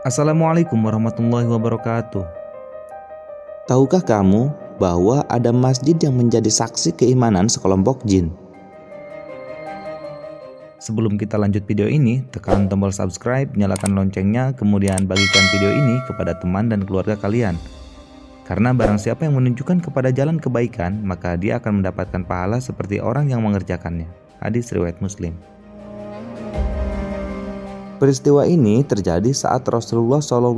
Assalamualaikum warahmatullahi wabarakatuh. Tahukah kamu bahwa ada masjid yang menjadi saksi keimanan sekelompok jin? Sebelum kita lanjut video ini, tekan tombol subscribe, nyalakan loncengnya, kemudian bagikan video ini kepada teman dan keluarga kalian. Karena barang siapa yang menunjukkan kepada jalan kebaikan, maka dia akan mendapatkan pahala seperti orang yang mengerjakannya. Hadis riwayat Muslim. Peristiwa ini terjadi saat Rasulullah SAW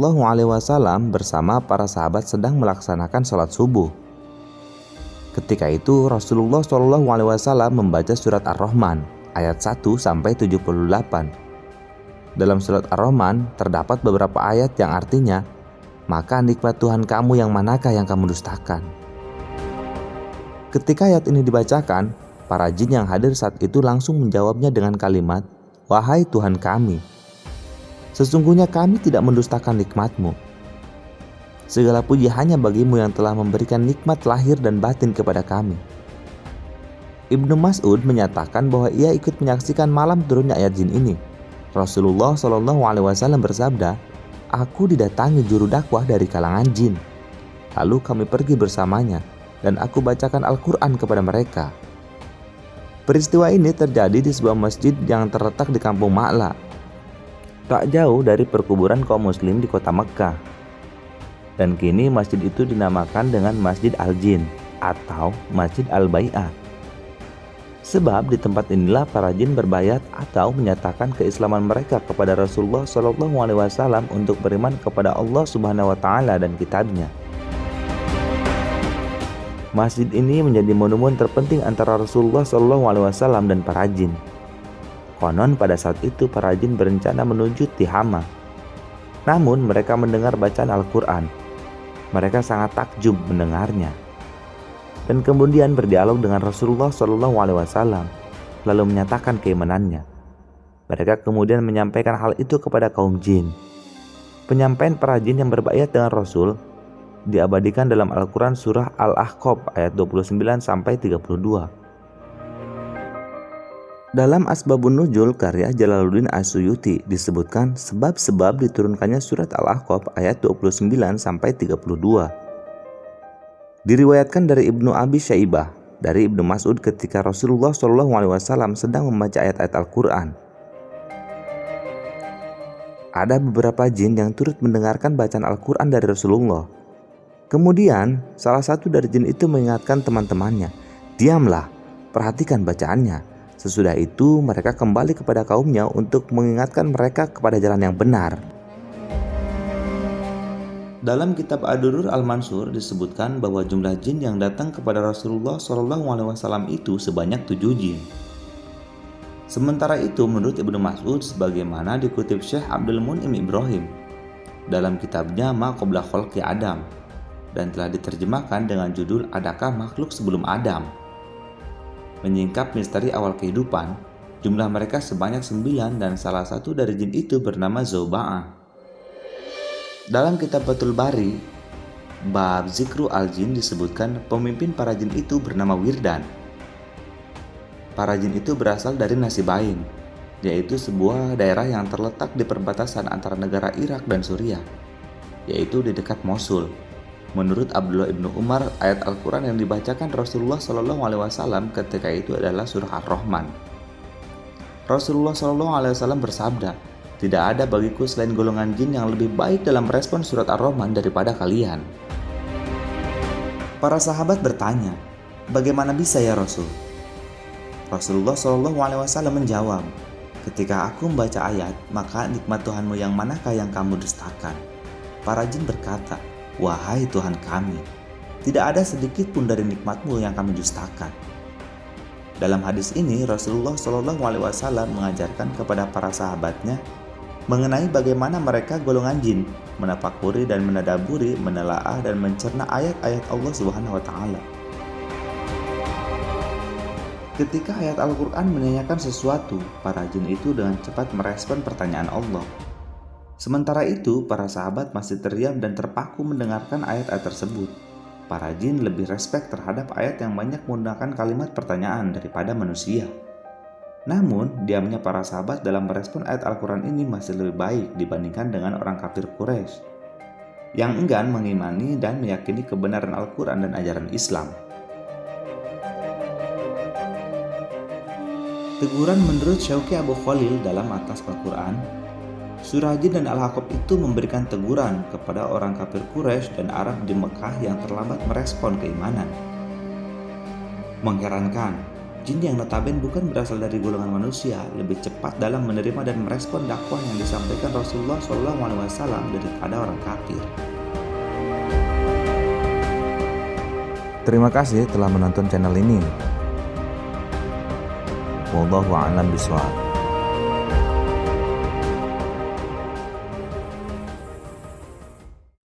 bersama para sahabat sedang melaksanakan sholat subuh. Ketika itu Rasulullah SAW membaca surat Ar-Rahman ayat 1-78. Dalam surat Ar-Rahman terdapat beberapa ayat yang artinya, "Maka nikmat Tuhan kamu yang manakah yang kamu dustakan?" Ketika ayat ini dibacakan, para jin yang hadir saat itu langsung menjawabnya dengan kalimat, "Wahai Tuhan kami, sesungguhnya kami tidak mendustakan nikmat-Mu. Segala puji hanya bagimu yang telah memberikan nikmat lahir dan batin kepada kami." Ibnu Mas'ud menyatakan bahwa ia ikut menyaksikan malam turunnya ayat jin ini. Rasulullah SAW bersabda, "Aku didatangi juru dakwah dari kalangan jin. Lalu kami pergi bersamanya dan aku bacakan Al-Quran kepada mereka." Peristiwa ini terjadi di sebuah masjid yang terletak di kampung Ma'la, tak jauh dari perkuburan kaum muslim di kota Mekkah. Dan kini masjid itu dinamakan dengan Masjid Al-Jin atau Masjid Al-Bai'ah. Sebab di tempat inilah para jin berbayat atau menyatakan keislaman mereka kepada Rasulullah SAW untuk beriman kepada Allah Subhanahu wa Ta'ala dan kitabnya. Masjid ini menjadi monumen terpenting antara Rasulullah SAW dan para jin. Konon pada saat itu para jin berencana menuju Tihama. Namun mereka mendengar bacaan Al-Quran. Mereka sangat takjub mendengarnya. Dan kemudian berdialog dengan Rasulullah SAW, lalu menyatakan keimanannya. Mereka kemudian menyampaikan hal itu kepada kaum jin. Penyampaian para jin yang berbayat dengan Rasul diabadikan dalam Al-Quran surah Al-Ahqaf ayat 29-32. Dalam Asbabun Nuzul karya Jalaluddin As-Suyuti disebutkan sebab-sebab diturunkannya surat Al-Ahqaf ayat 29-32. Diriwayatkan dari Ibnu Abi Syaibah dari Ibnu Mas'ud ketika Rasulullah SAW sedang membaca ayat-ayat Al-Quran. Ada beberapa jin yang turut mendengarkan bacaan Al-Quran dari Rasulullah. Kemudian salah satu dari jin itu mengingatkan teman-temannya, "Diamlah, perhatikan bacaannya." Sesudah itu mereka kembali kepada kaumnya untuk mengingatkan mereka kepada jalan yang benar. Dalam kitab Ad-Durrur Al-Mansur disebutkan bahwa jumlah jin yang datang kepada Rasulullah SAW itu sebanyak 7 jin. Sementara itu menurut Ibnu Mas'ud sebagaimana dikutip Syekh Abdul Mun'im Ibrahim dalam kitabnya Ma Qabla Khalqi Adam dan telah diterjemahkan dengan judul Adakah Makhluk Sebelum Adam? Menyingkap misteri awal kehidupan, jumlah mereka sebanyak 9 dan salah satu dari jin itu bernama Zauba'ah. Dalam kitab Fathul Bari, bab Zikru al-Jin disebutkan pemimpin para jin itu bernama Wirdan. Para jin itu berasal dari Nasibain, yaitu sebuah daerah yang terletak di perbatasan antara negara Irak dan Suriah, yaitu di dekat Mosul. Menurut Abdullah ibnu Umar, ayat Al-Quran yang dibacakan Rasulullah SAW ketika itu adalah surah Ar-Rahman. Rasulullah SAW bersabda, "Tidak ada bagiku selain golongan jin yang lebih baik dalam merespon surat Ar-Rahman daripada kalian." Para sahabat bertanya, "Bagaimana bisa ya Rasul?" Rasulullah SAW menjawab, "Ketika aku membaca ayat, maka nikmat Tuhanmu yang manakah yang kamu dustakan?" Para jin berkata, "Wahai Tuhan kami, tidak ada sedikit pun dari nikmat-Mu yang kami dustakan." Dalam hadis ini Rasulullah SAW mengajarkan kepada para sahabatnya mengenai bagaimana mereka golongan jin menafakuri dan menadaburi, menelaah dan mencerna ayat-ayat Allah Subhanahu wa Ta'ala. Ketika ayat Al-Quran menanyakan sesuatu, para jin itu dengan cepat merespon pertanyaan Allah. Sementara itu, para sahabat masih terdiam dan terpaku mendengarkan ayat-ayat tersebut. Para jin lebih respek terhadap ayat yang banyak menggunakan kalimat pertanyaan daripada manusia. Namun, diamnya para sahabat dalam merespon ayat Al-Quran ini masih lebih baik dibandingkan dengan orang kafir Quraisy yang enggan mengimani dan meyakini kebenaran Al-Quran dan ajaran Islam. Teguran menurut Syauqi Abu Khalil dalam Atas Al-Quran, Surah Jin dan Al-Ahqaf itu memberikan teguran kepada orang kafir Quraisy dan Arab di Mekah yang terlambat merespon keimanan. Mengherankan, jin yang notabene bukan berasal dari golongan manusia lebih cepat dalam menerima dan merespon dakwah yang disampaikan Rasulullah SAW daripada orang kafir. Terima kasih telah menonton channel ini. Wallahu a'lam bishawab.